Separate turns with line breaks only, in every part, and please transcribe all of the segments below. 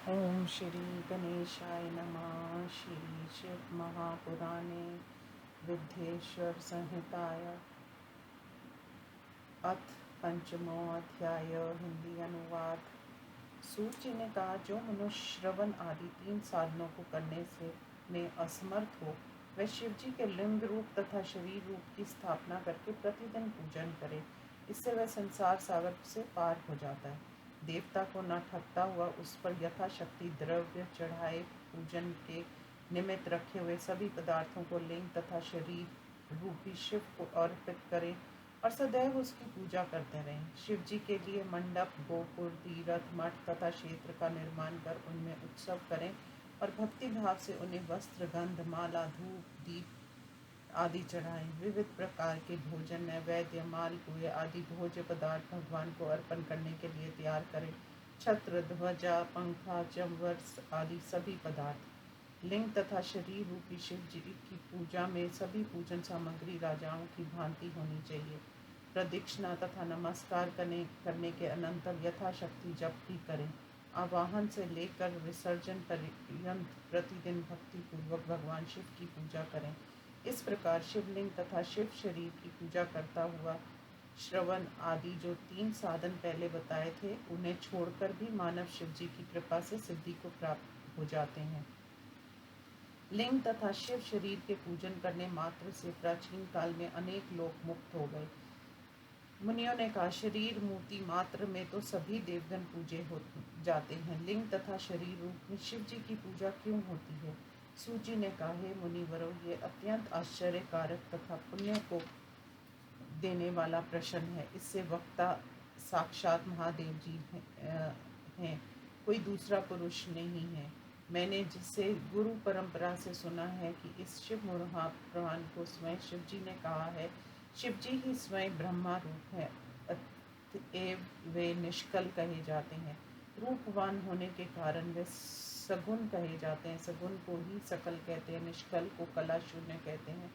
ओम श्री गणेशाय नमः। श्री शिव महापुराणे विद्येश्वर संहिताय अथ पंचमो अध्याय। हिंदी अनुवाद। सूत जी ने कहा, जो मनुष्य श्रवण आदि 3 साधनों को करने से में असमर्थ हो, वह शिव जी के लिंग रूप तथा शरीर रूप की स्थापना करके प्रतिदिन पूजन करे। इससे वह संसार सागर से पार हो जाता है। देवता को न ठगता हुआ उस पर यथाशक्ति द्रव्य चढ़ाए पूजन के निमित्त रखे हुए सभी पदार्थों को लिंग तथा शरीर रूपी शिव को अर्पित करें और सदैव उसकी पूजा करते रहें। शिव जी के लिए मंडप, गोपुर, तीर्थ, मठ तथा क्षेत्र का निर्माण कर उनमें उत्सव करें और भक्ति भाव से उन्हें वस्त्र, गंध, माला, धूप, दीप आदि चढ़ाएं। विविध प्रकार के भोजन, नैवेद्य, मालपुए आदि भोज्य पदार्थ भगवान को अर्पण करने के लिए तैयार करें। छत्र, ध्वजा, पंखा, चंवर आदि सभी पदार्थ। लिंग तथा शरीर रूपी शिव जी की पूजा में सभी पूजन सामग्री राजाओं की भांति होनी चाहिए। प्रदक्षिणा तथा नमस्कार करने के अनंतर यथाशक्ति जप भी करें। आवाहन से लेकर विसर्जन पर्यंत प्रतिदिन भक्ति पूर्वक भगवान शिव की पूजा करें। इस प्रकार शिवलिंग तथा शिव शरीर की पूजा करता हुआ श्रवण आदि जो 3 साधन पहले बताए थे, उन्हें छोड़कर भी मानव शिव जी की कृपा से सिद्धि को प्राप्त हो जाते हैं। लिंग तथा शिव शरीर के पूजन करने मात्र से प्राचीन काल में अनेक लोग मुक्त हो गए। मुनियों ने कहा, शरीर मूर्ति मात्र में तो सभी देवगण पूजे हो जाते हैं, लिंग तथा शरीर रूप में शिव जी की पूजा क्यों होती है? सूची ने कहा, हे मुनिवरों, ये अत्यंत आश्चर्यकारक तथा पुण्य को देने वाला प्रश्न है। इससे वक्ता साक्षात महादेव जी हैं, कोई दूसरा पुरुष नहीं है। मैंने जिससे गुरु परंपरा से सुना है कि इस शिव महापुराण को स्वयं शिव जी ने कहा है। शिव जी ही स्वयं ब्रह्मा रूप है, अतएव वे निष्कल कहे जाते हैं। रूपवान होने के कारण वे सगुण कहे जाते हैं। सगुण को ही सकल कहते हैं, निष्कल को कला शून्य कहते हैं।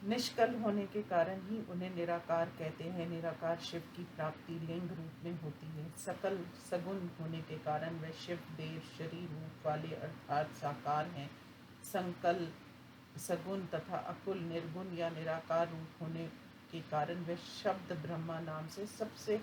निष्कल होने के कारण ही उन्हें निराकार कहते हैं। निराकार शिव की प्राप्ति लिंग रूप में होती है। सकल सगुण होने के कारण वे शिव देव शरीर रूप वाले अर्थात साकार हैं। संकल सगुण तथा अकुल निर्गुण या निराकार रूप होने के कारण वे शब्द ब्रह्मा नाम से सबसे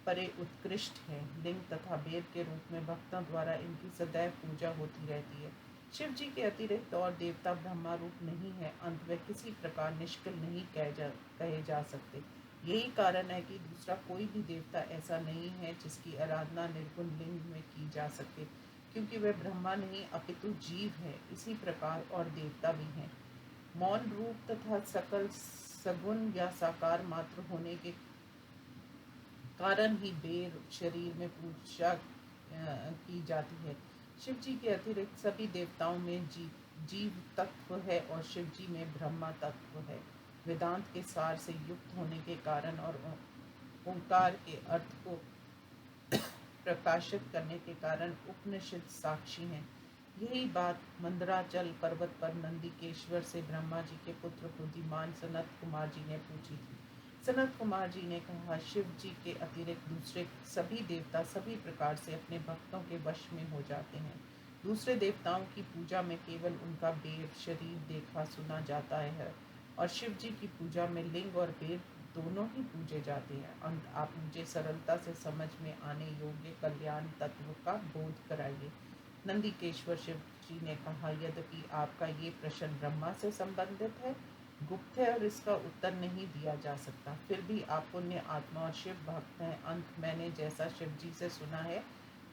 परे उत्कृष्ट है। लिंग तथा वेद के रूप में भक्तों द्वारा इनकी सदैव पूजा होती रहती है। शिव जी के अतिरिक्त और देवता ब्रह्मा रूप नहीं है, अंत वे किसी प्रकार निष्कल नहीं कहे जा सकते। यही कारण है कि दूसरा कोई भी देवता ऐसा नहीं है जिसकी आराधना निर्गुण लिंग में की जा सके, क्योंकि वह ब्रह्मा नहीं अपितु जीव है। इसी प्रकार और देवता भी हैं। मौन रूप तथा सकल सगुण या साकार मात्र होने के कारण ही देव शरीर में पूजा की जाती है। शिव जी के अतिरिक्त सभी देवताओं में जीव तत्व है और शिव जी में ब्रह्मा तत्व है। वेदांत के सार से युक्त होने के कारण और ओंकार के अर्थ को प्रकाशित करने के कारण उपनिषद साक्षी हैं। यही बात मंदराचल पर्वत पर नंदीकेश्वर से ब्रह्मा जी के पुत्र बुद्धिमान सनत कुमार जी ने पूछी थी। सनत कुमार जी ने कहा, शिव जी के अतिरिक्त दूसरे सभी देवता सभी प्रकार से अपने भक्तों के वश में हो जाते हैं। दूसरे देवताओं की पूजा में केवल उनका वेद शरीर देखा सुना जाता है और शिव जी की पूजा में लिंग और वेद दोनों ही पूजे जाते हैं। अंत आप मुझे सरलता से समझ में आने योग्य कल्याण तत्व का बोध कराइए। नंदीकेश्वर शिव जी ने कहा, यद्यपि आपका ये प्रश्न ब्रह्मा से संबंधित है, गुप्त है और इसका उत्तर नहीं दिया जा सकता, फिर भी आप पुण्य आत्मा और शिव भक्त हैं। अंत मैंने जैसा शिव जी से सुना है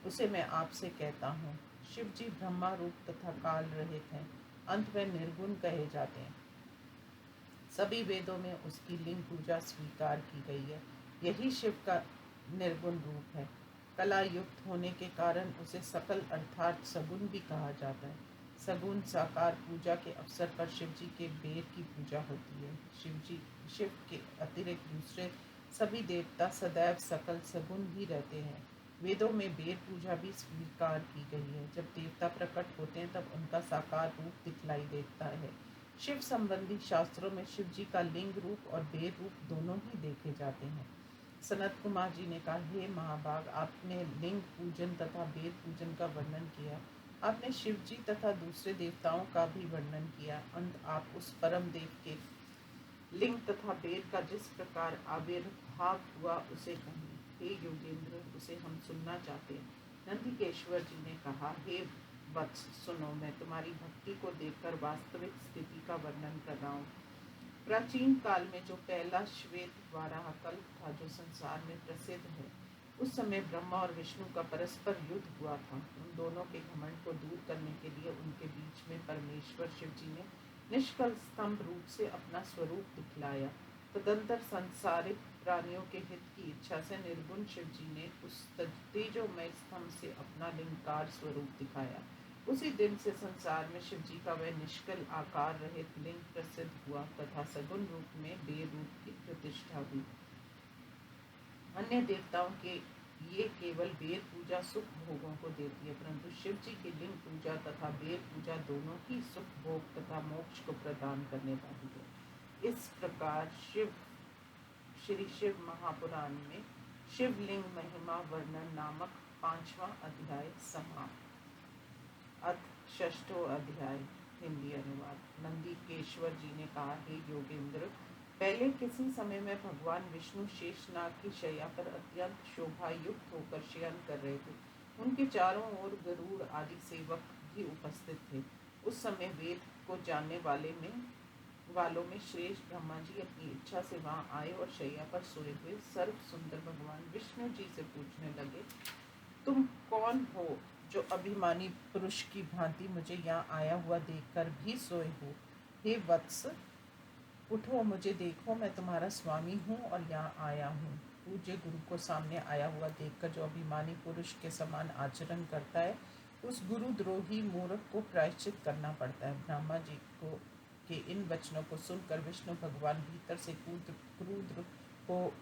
उसे मैं आपसे कहता हूँ। शिव जी ब्रह्मा रूप तथा काल रहित हैं। अंत में निर्गुण कहे जाते हैं। सभी वेदों में उसकी लिंग पूजा स्वीकार की गई है। यही शिव का निर्गुण रूप है। कला युक्त होने के कारण उसे सकल अर्थात सगुण भी कहा जाता है। सगुण साकार पूजा के अवसर पर शिव जी के बेर की पूजा होती है। शिव के अतिरिक्त दूसरे सभी देवता सदैव सकल सगुण ही रहते हैं। वेदों में बेर पूजा भी स्वीकार की गई है। जब देवता प्रकट होते हैं तब उनका साकार रूप दिखलाई देता है। शिव संबंधी शास्त्रों में शिव जी का लिंग रूप और बेर रूप दोनों ही देखे जाते हैं। सनत कुमार जी ने कहा, हे महाभाग, आपने लिंग पूजन तथा वेद पूजन का वर्णन किया। आपने शिव जी तथा दूसरे देवताओं का भी वर्णन किया। अंत आप उस परम देव के लिंग तथा वेद का जिस प्रकार आविर्भाव हुआ उसे कहें। हे योगेंद्र, उसे हम सुनना चाहते हैं। नंदिकेश्वर जी ने कहा, हे वत्स, सुनो, मैं तुम्हारी भक्ति को देखकर वास्तविक स्थिति का वर्णन कर रहा हूँ। प्राचीन काल में जो पहला श्वेत वाराह कल्प था, जो संसार में प्रसिद्ध है, उस समय ब्रह्मा और विष्णु का परस्पर युद्ध हुआ था। उन दोनों के घमंड को दूर करने के लिए उनके बीच में परमेश्वर शिव जी ने निष्कल स्तंभ रूप से अपना स्वरूप दिखलाया। तदंतर संसारिक प्राणियों के हित की इच्छा से निर्गुण शिव जी ने उस तेजोमय स्तंभ से अपना लिंगकार स्वरूप दिखाया। उसी दिन से संसार में शिव जी का वह निष्कल आकार रहित लिंग प्रसिद्ध हुआ तथा सगुण रूप में देव रूप की प्रतिष्ठा हुई। अन्य देवताओं के ये केवल वेद पूजा सुख भोगों को देती है, परंतु शिव जी की लिंग पूजा तथा वेद पूजा दोनों ही सुख भोग तथा मोक्ष को प्रदान करने वाली है। इस प्रकार श्री शिव महापुराण में शिवलिंग महिमा वर्णन नामक 5वां अध्याय समाप्त। अथ 6ठो अध्याय। हिंदी अनुवाद। नंदिकेश्वर जी ने कहा, हे योगेंद्र, पहले किसी समय में भगवान विष्णु शेषनाग की शैया पर अत्यंत शोभा युक्त होकर शयन कर रहे थे। उनके चारों ओर गरुड़ आदि सेवक भी उपस्थित थे। उस समय वेद को जानने वालों में श्रेष्ठ ब्रह्मा जी अपनी इच्छा से वहां आए और शैया पर सोए हुए सर्व सुंदर भगवान विष्णु जी से पूछने लगे, तुम कौन हो जो अभिमानी पुरुष की भांति मुझे यहाँ आया हुआ देखकर भी सोए हो? हे वत्स, उठो, मुझे देखो, मैं तुम्हारा स्वामी हूँ और यहाँ आया हूँ। पूज्य गुरु को सामने आया हुआ देखकर जो अभिमानी पुरुष के समान आचरण करता है, उस गुरुद्रोही मूर्ख को प्रायश्चित करना पड़ता है। ब्रह्मा जी को के इन वचनों को सुनकर विष्णु भगवान भीतर से क्रुद्ध हो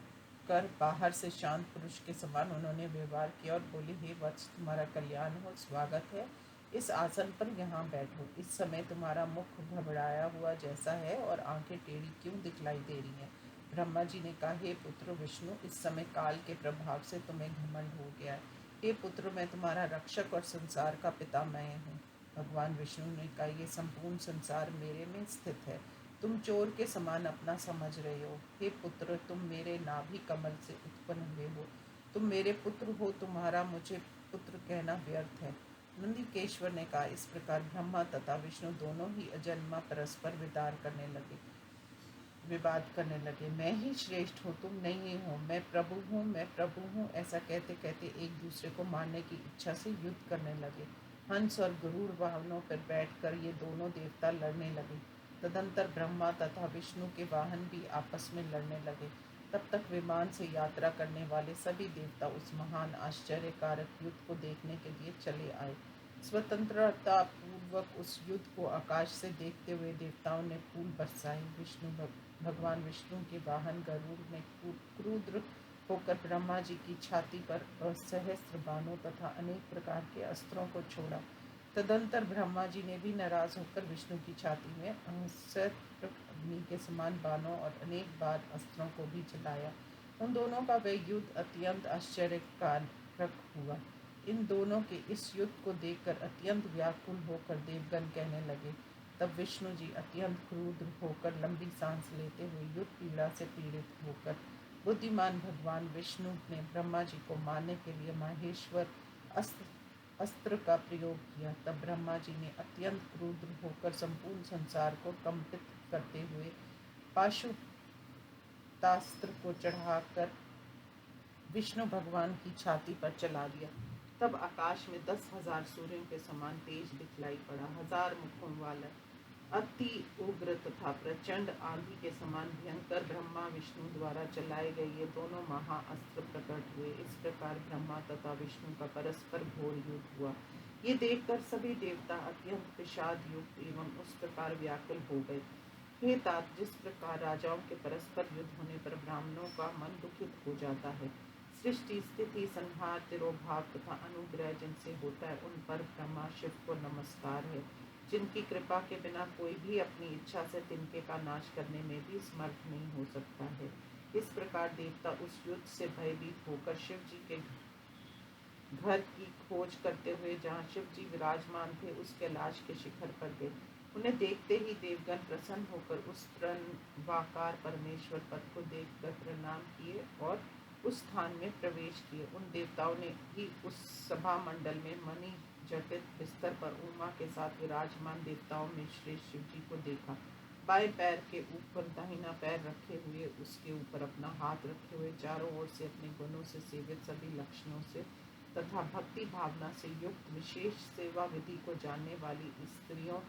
कर बाहर से शांत पुरुष के समान उन्होंने व्यवहार किया और बोले, हे वत्स, तुम्हारा कल्याण हो, स्वागत है, इस आसन पर यहाँ बैठो। इस समय तुम्हारा मुख घबराया हुआ जैसा है और आंखें टेढ़ी क्यों दिखलाई दे रही हैं? ब्रह्मा जी ने कहा, हे पुत्र विष्णु, इस समय काल के प्रभाव से तुम्हें घमंड हो गया है। हे पुत्र, मैं तुम्हारा रक्षक और संसार का पिता मैं हूँ। भगवान विष्णु ने कहा, ये संपूर्ण संसार मेरे में स्थित है, तुम चोर के समान अपना समझ रहे हो। हे पुत्र, तुम मेरे नाभि कमल से उत्पन्न हुए हो, तुम मेरे पुत्र हो, तुम्हारा मुझे पुत्र कहना व्यर्थ है। नंदिकेश्वर ने कहा, इस प्रकार ब्रह्मा तथा विष्णु दोनों ही अजन्मा परस्पर विवाद करने लगे। मैं ही श्रेष्ठ हूँ, तुम नहीं हो, मैं प्रभु हूँ, मैं प्रभु हूँ, ऐसा कहते कहते एक दूसरे को मारने की इच्छा से युद्ध करने लगे। हंस और गरुड़ वाहनों पर बैठकर ये दोनों देवता लड़ने लगे। तदंतर ब्रह्मा तथा विष्णु के वाहन भी आपस में लड़ने लगे। तब तक विमान से यात्रा करने वाले सभी देवता उस महान आश्चर्यकारक युद्ध को देखने के लिए चले आए। स्वतंत्रता पूर्वक उस युद्ध को आकाश से देखते हुए देवताओं ने फूल बरसाए। भगवान विष्णु के वाहन गरुड़ ने क्रुद्ध होकर ब्रह्मा जी की छाती पर असहस्त्र बाणों तथा अनेक प्रकार के अस्त्रों को छोड़ा। तदंतर ब्रह्मा जी ने भी नाराज होकर विष्णु की छाती में सहस्त्र अग्नि के समान बाणों और अनेक बार अस्त्रों को भी चलाया। उन दोनों का वह युद्ध अत्यंत आश्चर्यकारक हुआ। इन दोनों के इस युद्ध को देखकर अत्यंत व्याकुल होकर देवगण कहने लगे। तब विष्णु जी अत्यंत क्रुद्ध होकर लंबी सांस लेते हुए युद्ध पीड़ा से पीड़ित होकर बुद्धिमान भगवान विष्णु ने ब्रह्मा जी को मारने के लिए माहेश्वर अस्त्र का प्रयोग किया। तब ब्रह्मा जी ने अत्यंत क्रुद्ध होकर संपूर्ण संसार को कंपित करते हुए पाशुपतास्त्र को चढ़ाकर विष्णु भगवान की छाती पर चला दिया। तब आकाश में 10,000 सूर्यों के समान तेज दिखलाई पड़ा। 1000 मुखों वाला अति उग्र तथा प्रचंड आंधी के समान भयंकर ब्रह्मा विष्णु द्वारा चलाए गए ये दोनों महाअस्त्र प्रकट हुए। इस प्रकार ब्रह्मा तथा विष्णु का परस्पर घोर युद्ध हुआ। ये देखकर सभी देवता अत्यंत विषाद युक्त एवं उस प्रकार व्याकुल हो गए। हे तात, जिस प्रकार राजाओं के परस्पर युद्ध होने पर ब्राह्मणों का मन दुखित हो जाता है, सृष्टि स्थिति संहार तिरोभाव तथा अनुग्रह जिनसे होता है, उन पर ब्रह्मा शिव को नमस्कार है, जिनकी कृपा के बिना कोई भी अपनी इच्छा से तिनके का नाश करने में भी समर्थ नहीं हो सकता है। इस प्रकार देवता उस युद्ध से भयभीत होकर शिव जी के घर की खोज करते हुए जहाँ शिव जी विराजमान थे उस कैलाश के शिखर पर गए। उन्हें देखते ही देवगण प्रसन्न होकर उस प्रणवाकार परमेश्वर पद को देखकर प्रणाम किए और उस स्थान में प्रवेश किए। उन देवताओं ने ही उस सभा मंडल में मणि जटित बिस्तर पर उमा के साथ विराजमान देवताओं में श्रेष्ठ शिव जी को देखा। बाएं पैर के ऊपर दाहिना पैर रखे हुए, उसके ऊपर अपना हाथ रखे हुए, चारों ओर से अपने गुणों से सेवित, सभी लक्षणों से तथा भक्ति भावना से युक्त, विशेष सेवा विधि को जानने वाली स्त्रियों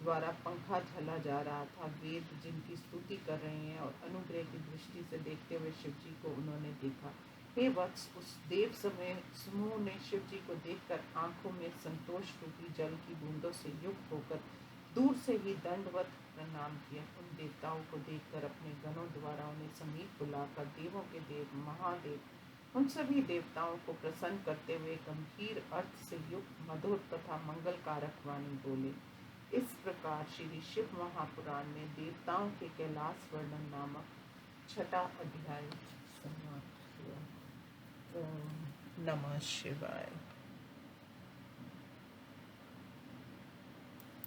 द्वारा पंखा झला जा रहा था। वेद जिनकी स्तुति कर रहे हैं और अनुग्रह की दृष्टि से देखते हुए शिव जी को उन्होंने देखा। हे वत्स, उस देव समूह ने शिव जी को देखकर आंखों में संतोष रूपी जल की बूंदों से युक्त होकर दूर से ही दंडवत प्रणाम किया। उन देवताओं को देखकर अपने गणों द्वारा उन्हें समीप बुलाकर देवों के देव महादेव उन सभी देवताओं को प्रसन्न करते हुए गंभीर अर्थ से युक्त मधुर तथा मंगलकारक वाणी बोले। इस प्रकार श्री शिव महापुराण में देवताओं के कैलाश वर्णन नामक 6वां अध्याय समाप्त हुआ। ओम नमः शिवाय।